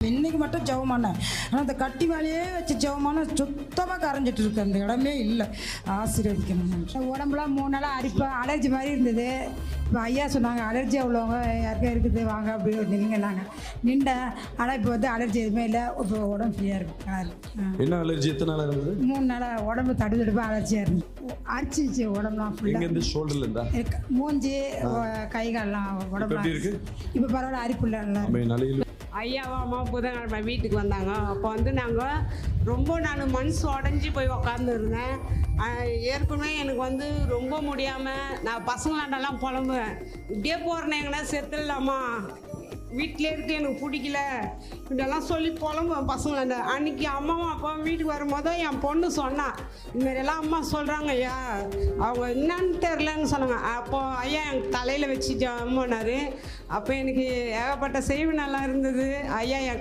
இன்னைக்கு மட்டும் ஜெபமானேன். ஆனால் அந்த கட்டி மேலேயே வச்சு ஜெபமான சுத்தமாக கரைஞ்சிட்டு இருக்கு. அந்த இடமே இல்லை. ஆசீர்வதிக்கணும். உடம்புலாம் 3 நாளாக அலர்ஜி மாதிரி இருந்தது. இப்போ ஐயா சொன்னாங்க அலர்ஜியாக உள்ளவங்க யாருக்கா இருக்குது வாங்க அப்படி நின்றுங்கன்னாங்க. நின்றேன். ஆனால் இப்போ வந்து அலர்ஜி எதுவுமே இல்லை. இப்போ உடம்பு ஃப்ரீயாக இருக்கு. என்ன அலர்ஜி எத்தனை நாள் இருந்தது? 3 நாளாக உடம்பு தடுப்பாக அலர்ஜியாக இருந்துச்சு. அரிச்சிச்சு உடம்புலாம் எங்க ஃபுல்லாக. இருந்து ஷோல்டர்ல இருந்தா மூஞ்சி கை கால்லாம் உடம்புலாம் எப்படி இருக்கு? இப்போ பரவாயில்ல. அரிப்புள்ள நலையில் ஐயாவும் அம்மா புதன்கிழமை வீட்டுக்கு வந்தாங்க. அப்போ வந்து நாங்கள் ரொம்ப நான் மனசு உடஞ்சி போய் உக்காந்துருந்தேன். ஏற்கனவே எனக்கு வந்து ரொம்ப முடியாமல் நான் பசங்களாண்டெல்லாம் புலம்புவேன். இப்படியே போகிறேன் எங்கன்னா செத்துடலாமா, வீட்டிலே இருக்க எனக்கு பிடிக்கல இப்படியெல்லாம் சொல்லி புலம்புவேன் பசங்களாண்ட. அன்றைக்கி அம்மாவும் அப்பாவும் வீட்டுக்கு வரும்போது என் பொண்ணு சொன்னான், இதுமாரியெல்லாம் அம்மா சொல்கிறாங்க ஐயா, அவங்க என்னன்னு தெரிலன்னு சொன்னாங்க. அப்போது ஐயா என் தலையில் வச்சு ஜெபம் பண்ணார். அப்போ எனக்கு ஏகப்பட்ட செய்வு நல்லா இருந்தது. ஐயா என்